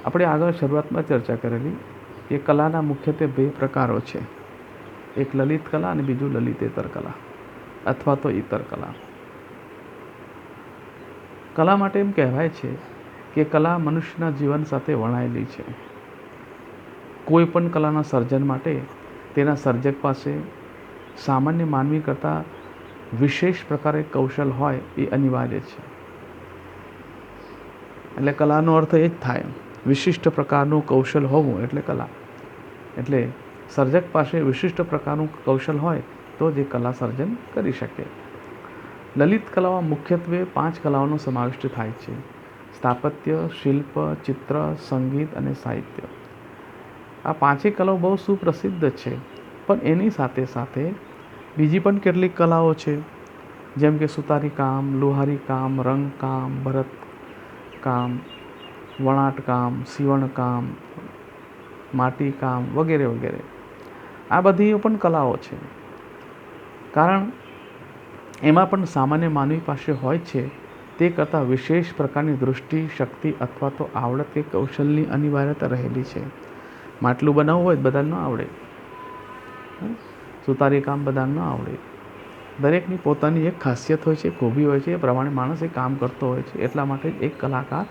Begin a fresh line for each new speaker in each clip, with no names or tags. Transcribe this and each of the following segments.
આપણે આગળ શરૂઆતમાં ચર્ચા કરેલી કે કલાના મુખ્યત્વે બે પ્રકારો છે, એક લલિત કલા અને બીજું લલિતેતર કલા અથવા તો ઇતર કલા. કલા માટે એમ કહેવાય છે કે કલા મનુષ્યના જીવન સાથે વણાયેલી છે. કોઈ પણ કલાના સર્જન માટે તેના સર્જક પાસે સામાન્ય માનવી કરતાં વિશેષ પ્રકારે કૌશલ હોય એ અનિવાર્ય છે. એટલે કલાનો અર્થ એ જ થાય, વિશિષ્ટ પ્રકારનું કૌશલ હોવું એટલે કલા. એટલે સર્જક પાસે વિશિષ્ટ પ્રકારનું કૌશલ હોય તો જ એ કલા સર્જન કરી શકે. લલિત કલામાં મુખ્યત્વે 5 કલાઓનો સમાવિષ્ટ થાય છે: સ્થાપત્ય, શિલ્પ, ચિત્ર, સંગીત અને સાહિત્ય. આ 5 કલાઓ બહુ સુપ્રસિદ્ધ છે, પણ એની સાથે સાથે બીજી પણ કેટલીક કલાઓ છે, જેમ કે સુતારી કામ, લુહારી કામ, રંગકામ, ભરતકામ, વણાટકામ, સીવણકામ, માટીકામ વગેરે વગેરે. આ બધી પણ કલાઓ છે, કારણ એમાં પણ સામાન્ય માનવી પાસે હોય છે તે કરતાં વિશેષ પ્રકારની દૃષ્ટિ, શક્તિ અથવા તો આવડત કે કૌશલની અનિવાર્યતા રહેલી છે. માટલું બનાવવું હોય બધાને ન આવડે, સુતારી કામ બધાને ન આવડે. દરેકની પોતાની એક ખાસિયત હોય છે, ખૂબી હોય છે, એ પ્રમાણે માણસ એ કામ કરતો હોય છે, એટલા માટે એક કલાકાર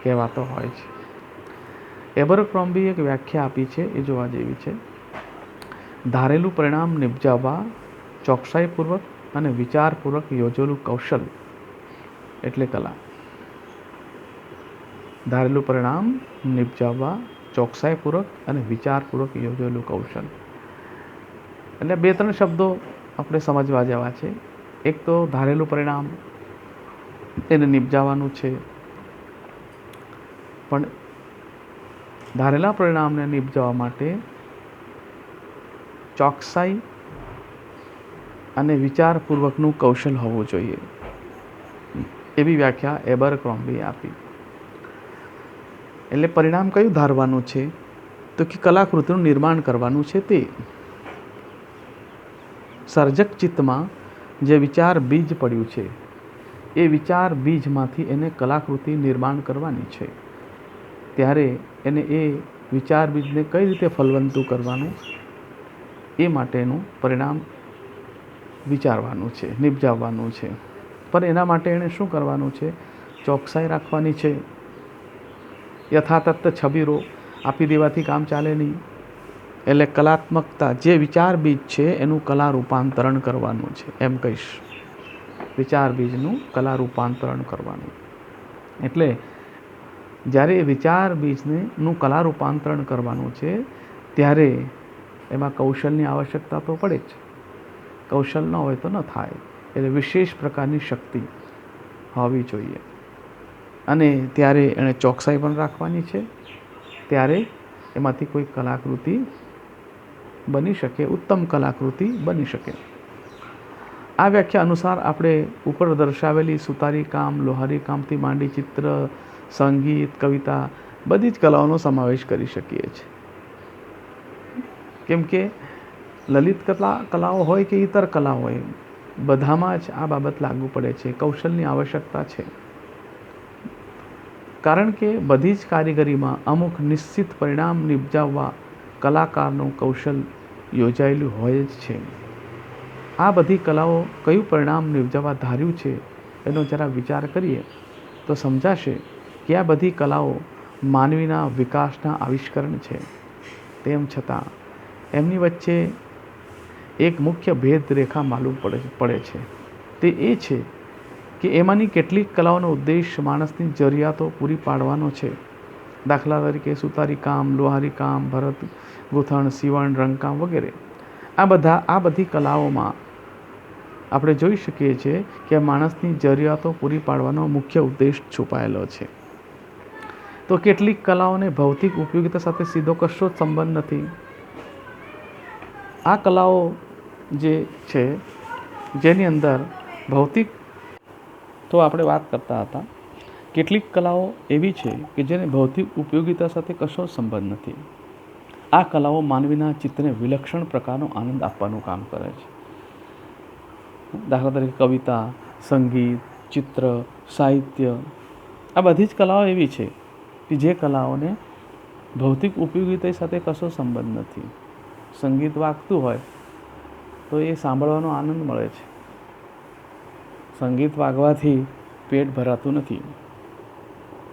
કહેવાતો હોય છે. એબરક્રોમ્બીએ એક વ્યાખ્યા આપી છે, એ જોવા જેવી છે: ધારેલું પરિણામ નિપજાવવા ચોકસાઈપૂર્વક અને વિચારપૂર્વક યોજેલું કૌશલ એટલે કલા. ધારેલું પરિણામ નિપજાવવા ચોકસાઈપૂર્વક અને વિચારપૂર્વક યોજેલું કૌશલ. એટલે 2-3 શબ્દો આપણે સમજવા જેવા છે. એક તો ધારેલું પરિણામ એને નિપજાવવાનું છે, પણ ધારેલા પરિણામને નિપજાવવા માટે ચોકસાઈ અને વિચારપૂર્વકનું કૌશલ હોવું જોઈએ, એવી વ્યાખ્યા એબરક્રોમ્બીએ આપી. એટલે પરિણામ કયું ધારવાનું છે? તો કે કલાકૃતિનું નિર્માણ કરવાનું છે. તે સર્જક ચિત્તમાં જે વિચાર બીજ પડ્યું છે, એ વિચાર બીજમાંથી એને કલાકૃતિ નિર્માણ કરવાની છે. ત્યારે એને એ વિચાર બીજને કઈ રીતે ફલવંતું કરવાનું એ માટેનું પરિણામ વિચારવાનું છે, નિપજાવવાનું છે. પણ એના માટે એણે શું કરવાનું છે? ચોકસાઈ રાખવાની છે. યથાતથ્ય છબીરો આપી દેવાથી કામ ચાલે નહીં. એટલે કલાત્મકતા, જે વિચાર બીજ છે એનું કલા રૂપાંતરણ કરવાનું છે, એમ કહીશ. વિચાર બીજનું કલા રૂપાંતરણ કરવાનું. એટલે જ્યારે એ વિચાર બીજનું કલા રૂપાંતરણ કરવાનું છે, ત્યારે એમાં કૌશલની આવશ્યકતા તો પડે જ. કૌશલ ન હોય તો ન થાય. એટલે વિશેષ પ્રકારની શક્તિ હોવી જોઈએ. અને ત્યારે એણે ચોકસાઈ પણ રાખવાની છે, ત્યારે એમાંથી કોઈ કલાકૃતિ બની શકે, ઉત્તમ કલાકૃતિ બની શકે. આ વ્યાખ્યા અનુસાર આપણે ઉપર દર્શાવેલી સુતારી કામ, લોહારી કામથી માંડી ચિત્ર, સંગીત, કવિતા બધી જ કલાઓનો સમાવેશ કરી શકીએ છીએ. કેમ કે લલિત કલાઓ હોય કે ઇતર કલા હોય, બધામાં જ આ બાબત લાગુ પડે છે. કૌશલની આવશ્યકતા છે, કારણ કે બધી જ કારીગરીમાં અમુક નિશ્ચિત પરિણામ નિપજાવવા કલાકારનું કૌશલ યોજાયેલું હોય જ છે. આ બધી કલાઓ કયું પરિણામ નિપજાવવા ધાર્યું છે એનો જરા વિચાર કરીએ તો સમજાશે કે આ બધી કલાઓ માનવીના વિકાસના આવિષ્કરણ છે. તેમ છતાં એમની વચ્ચે એક મુખ્ય ભેદ રેખા માલુમ પડે છે. તે એ છે કે એમાંની કેટલીક કલાઓનો ઉદ્દેશ માણસની જરૂરિયાતો પૂરી પાડવાનો છે. દાખલા તરીકે સુતારી કામ, લુહારી કામ, ભરત ગૂંથણ, સીવણ, રંગકામ વગેરે. આ બધી કલાઓમાં આપણે જોઈ શકીએ છીએ કે માણસની જરૂરિયાતો પૂરી પાડવાનો મુખ્ય ઉદ્દેશ છુપાયેલો છે. તો કેટલીક કલાઓને ભૌતિક ઉપયોગિતા સાથે સીધો કશો જ સંબંધ નથી. આ કલાઓ જે છે જેની અંદર ભૌતિક, તો આપણે વાત કરતા હતા, કેટલીક કલાઓ એવી છે કે જેને ભૌતિક ઉપયોગિતા સાથે કશો સંબંધ નથી. આ કલાઓ માનવીના ચિત્તને વિલક્ષણ પ્રકારનો આનંદ આપવાનું કામ કરે છે. દાખલા તરીકે કવિતા, સંગીત, ચિત્ર, સાહિત્ય, આ બધી જ કલાઓ એવી છે કે જે કલાઓને ભૌતિક ઉપયોગિતા સાથે કશો સંબંધ નથી. સંગીત વાગતું હોય તો એ સાંભળવાનો આનંદ મળે છે. સંગીત વાગવાથી પેટ ભરાતું નથી,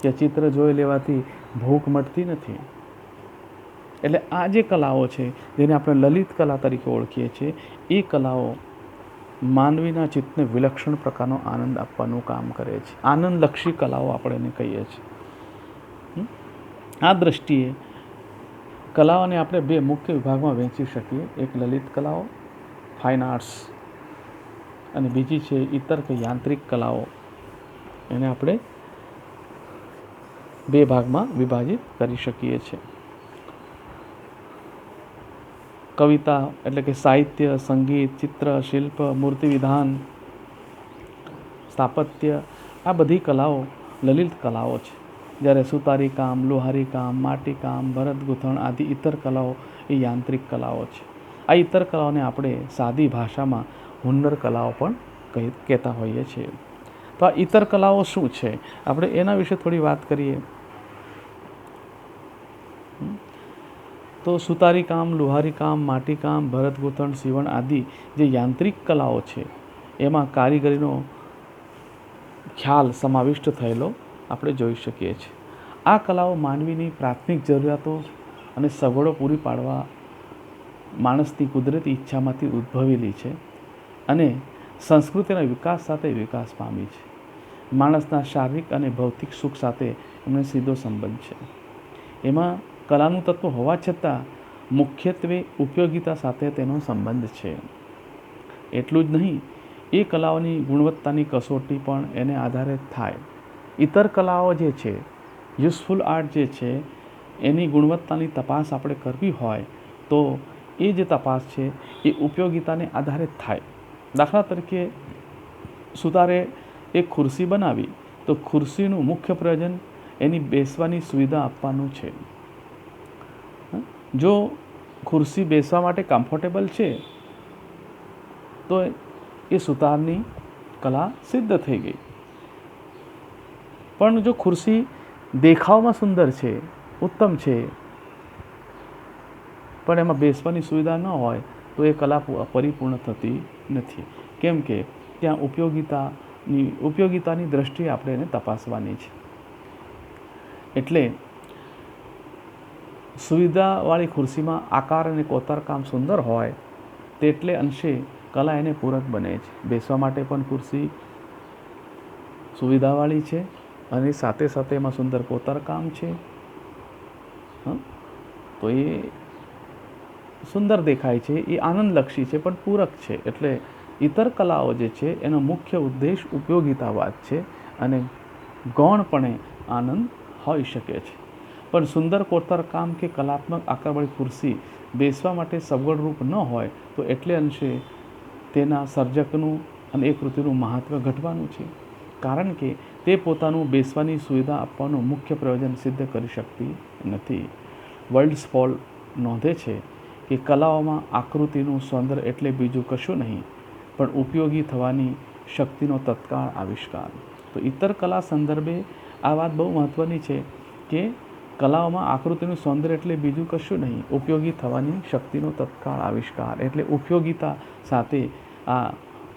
કે ચિત્ર જોઈ લેવાથી ભૂખ મટતી નથી. એટલે આ જે કલાઓ છે જેને આપણે લલિત કલા તરીકે ઓળખીએ છીએ, એ કલાઓ માનવીના ચિત્તને વિલક્ષણ પ્રકારનો આનંદ આપવાનું કામ કરે છે. આનંદલક્ષી કલાઓ આપણે એને કહીએ છીએ. આ દ્રષ્ટિએ કલાઓને આપણે બે મુખ્ય વિભાગમાં વહેંચી શકીએ. એક લલિત કલાઓ, ફાઇન આર્ટ્સ, અને બીજી છે ઇતર કે યાંત્રિક કલાઓ. એને આપણે બે ભાગમાં વિભાજિત કરી શકીએ છીએ. કવિતા એટલે કે સાહિત્ય, સંગીત, ચિત્ર, શિલ્પ, મૂર્તિ વિધાન, સ્થાપત્ય, આ બધી કલાઓ લલિત કલાઓ છે. જ્યારે સુતારી કામ, લોહારી કામ, માટી કામ, ભરત ગૂંથણ આદિ ઇતર કલાઓ એ યાંત્રિક કલાઓ છે. આ ઇતર કલાઓને આપણે સાદી ભાષામાં હુન્નર કલાઓ પણ કહેતા હોઈએ છીએ. તો આ ઇતર કલાઓ શું છે, આપણે એના વિશે થોડી વાત કરીએ. તો સુતારી કામ, લુહારી કામ, માટી કામ, ભરત ગૂંથણ, સીવણ આદિ જે યાંત્રિક કલાઓ છે, એમાં કારીગરીનો ખ્યાલ સમાવિષ્ટ થયેલો આપણે જોઈ શકીએ છીએ. આ કલાઓ માનવીની પ્રાથમિક જરૂરિયાતો અને સગવડો પૂરી પાડવા માણસની કુદરતી ઈચ્છામાંથી ઉદ્ભવેલી છે અને સંસ્કૃતિના વિકાસ સાથે વિકાસ પામી છે. માણસના શારીરિક અને ભૌતિક સુખ સાથે એમનો સીધો સંબંધ છે. એમાં કલાનું તત્વ હોવા છતાં મુખ્યત્વે ઉપયોગિતા સાથે તેનો સંબંધ છે. એટલું જ નહીં, એ કલાઓની ગુણવત્તાની કસોટી પણ એને આધારે થાય. ઇતર કલાઓ જે છે, યુઝફુલ આર્ટ જે છે, એની ગુણવત્તાની તપાસ આપણે કરવી હોય તો એ જે તપાસ છે એ ઉપયોગિતાને આધારે થાય. દાખલા તરીકે સુતારે એક ખુરશી બનાવી તો ખુરશીનું મુખ્ય પ્રયોજન એની બેસવાની સુવિધા આપવાનું છે. જો ખુરશી બેસવા માટે કમ્ફર્ટેબલ છે તો એ સુતારની કલા સિદ્ધ થઈ ગઈ. પણ જો ખુરશી દેખાવમાં સુંદર છે, ઉત્તમ છે, પણ એમાં બેસવાની સુવિધા ન હોય તો એ કલા પરિપૂર્ણ થતી નથી. કેમ કે ત્યાં ઉપયોગિતાની દ્રષ્ટિએ આપણે એને તપાસવાની છે. એટલે સુવિધાવાળી ખુરશીમાં આકાર અને કોતરકામ સુંદર હોય તેટલે અંશે કલા એને પૂરક બને છે. બેસવા માટે પણ ખુરશી સુવિધાવાળી છે અને સાથે સાથે એમાં સુંદર કોતરકામ છે, તો એ સુંદર દેખાય છે, એ આનંદલક્ષી છે પણ પૂરક છે. એટલે ઇતર કલાઓ જે છે એનો મુખ્ય ઉદ્દેશ ઉપયોગિતાવાદ છે અને ગૌણપણે આનંદ હોઈ શકે છે. પણ સુંદર કોતરકામ કે કલાત્મક આકારવાળી ખુરશી બેસવા માટે સગવડરૂપ ન હોય તો એટલે અંશે તેના સર્જકનું અને એ કૃતિનું મહત્ત્વ ઘટવાનું છે. કારણ કે તે પોતાનું બેસવાની સુવિધા આપવાનું મુખ્ય પ્રયોજન સિદ્ધ કરી શકતી નથી. વર્લ્ડસ્પોલ નોંધે છે કે કલાઓમાં આકૃતિનું સૌંદર્ય એટલે બીજું કશું નહીં પણ ઉપયોગી થવાની શક્તિનો તત્કાળ આવિષ્કાર. તો ઇતર કલા સંદર્ભે આ વાત બહુ મહત્ત્વની છે કે કલાઓમાં આકૃતિનું સૌંદર્ય એટલે બીજું કશું નહીં, ઉપયોગી થવાની શક્તિનો તત્કાળ આવિષ્કાર. એટલે ઉપયોગિતા સાથે આ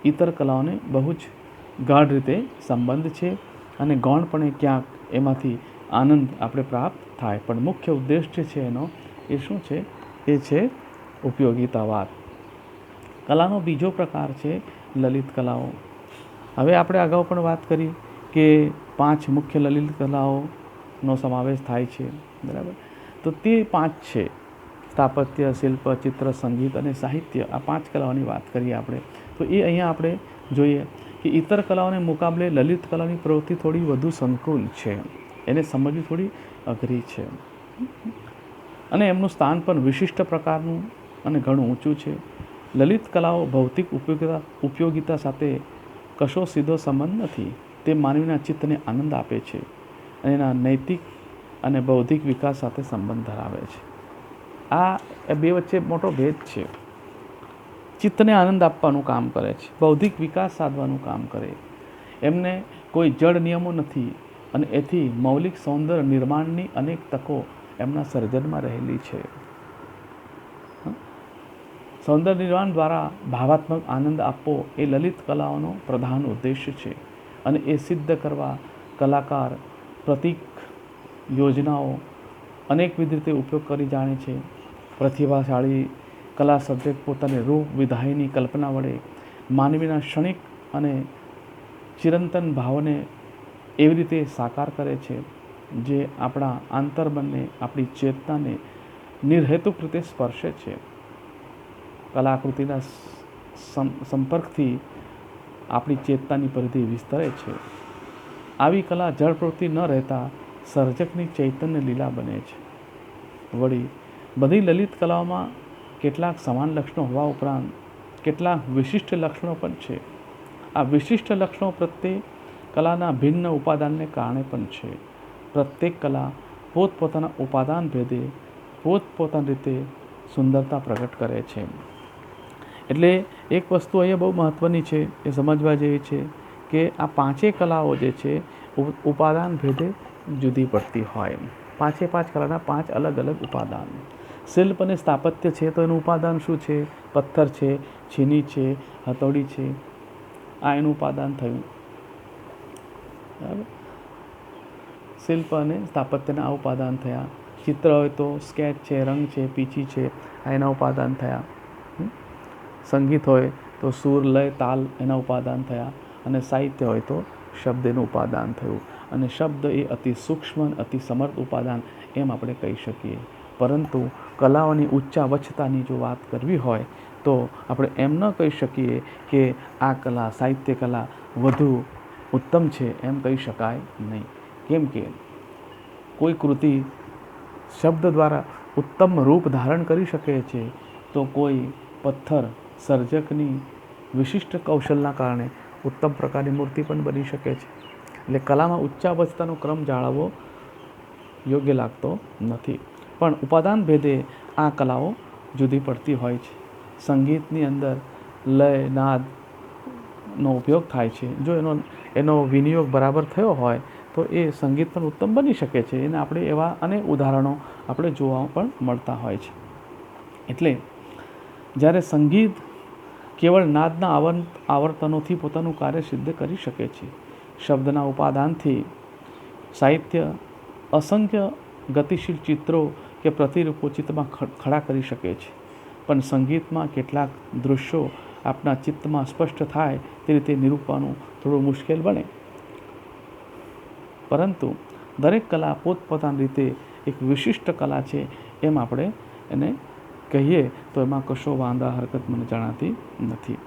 ઇતર કલાઓને બહુ જ ગાઢ રીતે સંબંધ છે અને ગૌણપણે ક્યાંક એમાંથી આનંદ આપણે પ્રાપ્ત થાય. પણ મુખ્ય ઉદ્દેશ જે છે એનો એ શું છે? એ છે ઉપયોગિતાવાદ. કલાનો બીજો પ્રકાર છે લલિત કલાઓ. હવે આપણે અગાઉ પણ વાત કરી કે 5 મુખ્ય લલિત કલાઓનો સમાવેશ થાય છે, બરાબર? તો તે 5 છે: સ્થાપત્ય, શિલ્પ, ચિત્ર, સંગીત અને સાહિત્ય. આ 5 કલાઓની વાત કરીએ આપણે. તો એ અહીંયા આપણે જોઈએ કે ઇતર કલાઓને મુકાબલે લલિત કલાની પ્રવૃત્તિ થોડી વધુ સંકુલ છે, એને સમજવી થોડી અઘરી છે અને એમનું સ્થાન પણ વિશિષ્ટ પ્રકારનું અને ઘણું ઊંચું છે. લલિત કલાઓ ભૌતિક ઉપયોગિતા સાથે કશો સીધો સંબંધ નથી. તે માનવીના ચિત્તને આનંદ આપે છે અને એના નૈતિક અને બૌદ્ધિક વિકાસ સાથે સંબંધ ધરાવે છે. આ બે વચ્ચે મોટો ભેદ છે. ચિત્તને આનંદ આપવાનું કામ કરે છે, બૌદ્ધિક વિકાસ સાધવાનું કામ કરે. એમને કોઈ જડ નિયમો નથી અને એથી મૌલિક સૌંદર્ય નિર્માણની અનેક તકો એમના સર્જનમાં રહેલી છે. સૌંદર્ય નિર્માણ દ્વારા ભાવાત્મક આનંદ આપવો એ લલિત કલાઓનો પ્રધાન ઉદ્દેશ્ય છે અને એ સિદ્ધ કરવા કલાકાર પ્રતીક યોજનાઓ અનેકવિધ રીતે ઉપયોગ કરી જાણે છે. પ્રતિભાશાળી કલા સર્જક પોતાની રૂપ વિધાયની કલ્પના વડે માનવીના ક્ષણિક અને ચિરંતન ભાવને એવી રીતે સાકાર કરે છે જે આપણા આંતરમનને, આપણી ચેતનાને નિર્હેતુક રીતે સ્પર્શે છે. કલાકૃતિના સંપર્કથી આપણી ચેતનાની પરિધિ વિસ્તરે છે. આવી કલા જળ પ્રવૃત્તિ ન રહેતા સર્જકની ચૈતન્ય લીલા બને છે. વળી બધી લલિત કલાઓમાં કેટલાક સમાન લક્ષણો હોવા ઉપરાંત કેટલાક વિશિષ્ટ લક્ષણો પણ છે. આ વિશિષ્ટ લક્ષણો પ્રત્યે કલાના ભિન્ન ઉપાદાનને કારણે પણ છે. પ્રત્યેક કલા પોતપોતાના ઉપાદાન ભેદે પોતપોતાની રીતે સુંદરતા પ્રગટ કરે છે. એટલે એક વસ્તુ અહીંયા બહુ મહત્ત્વની છે, એ સમજવા જેવી છે કે આ પાંચેય કલાઓ જે છે ઉપાદાન ભેદે જુદી પડતી હોય. પાંચે પાંચ કલાના પાંચ અલગ અલગ ઉપાદાન. શિલ્પ અને સ્થાપત્ય છે તો એનું ઉપાદાન શું છે? પથ્થર છે, છીની છે, હથોડી છે, આ એનું ઉપાદાન થયું. બરાબર. શિલ્પ અને સ્થાપત્યના આ ઉપાદાન થયા. ચિત્ર હોય તો સ્કેચ છે, રંગ છે, પીંછી છે, આ એના ઉપાદાન થયા. સંગીત હોય તો સૂર, લય, તાલ એના ઉપાદાન થયા. અને સાહિત્ય હોય તો શબ્દ એનું ઉપાદાન થયું. અને શબ્દ એ અતિ સૂક્ષ્મ અને અતિ સમર્થ ઉપાદાન એમ આપણે કહી શકીએ. પરંતુ કલાઓની ઉચ્ચાવચતાની જો વાત કરવી હોય તો આપણે એમ ન કહી શકીએ કે આ કલા, સાહિત્ય કલા વધુ ઉત્તમ છે, એમ કહી શકાય નહીં. કેમ કે કોઈ કૃતિ શબ્દ દ્વારા ઉત્તમ રૂપ ધારણ કરી શકે છે તો કોઈ પથ્થર સર્જકની વિશિષ્ટ કૌશલના કારણે ઉત્તમ પ્રકારની મૂર્તિ પણ બની શકે છે. એટલે કલામાં ઉચ્ચાવચતાનો ક્રમ જાળવવો યોગ્ય લાગતો નથી. પણ ઉપાદાન ભેદે આ કલાઓ જુદી પડતી હોય છે. સંગીતની અંદર લય, નાદનો ઉપયોગ થાય છે. જો એનો વિનિયોગ બરાબર થયો હોય તો એ સંગીત પણ ઉત્તમ બની શકે છે. એને આપણે એવા અનેક ઉદાહરણો આપણે જોવા પણ મળતા હોય છે. એટલે જ્યારે સંગીત કેવળ નાદના આવર્તનોથી પોતાનું કાર્ય સિદ્ધ કરી શકે છે. શબ્દના ઉપાદાનથી સાહિત્ય અસંખ્ય ગતિશીલ ચિત્રો કે પ્રતિરૂપો ચિત્તમાં ખડા કરી શકે છે. પણ સંગીતમાં કેટલાક દૃશ્યો આપણા ચિત્તમાં સ્પષ્ટ થાય તે રીતે નિરૂપવાનું થોડું મુશ્કેલ બને. પરંતુ દરેક કલા પોતપોતાની રીતે એક વિશિષ્ટ કલા છે એમ આપણે એને કહીએ તો એમાં કશો વાંધા હરકત મને જણાતી નથી.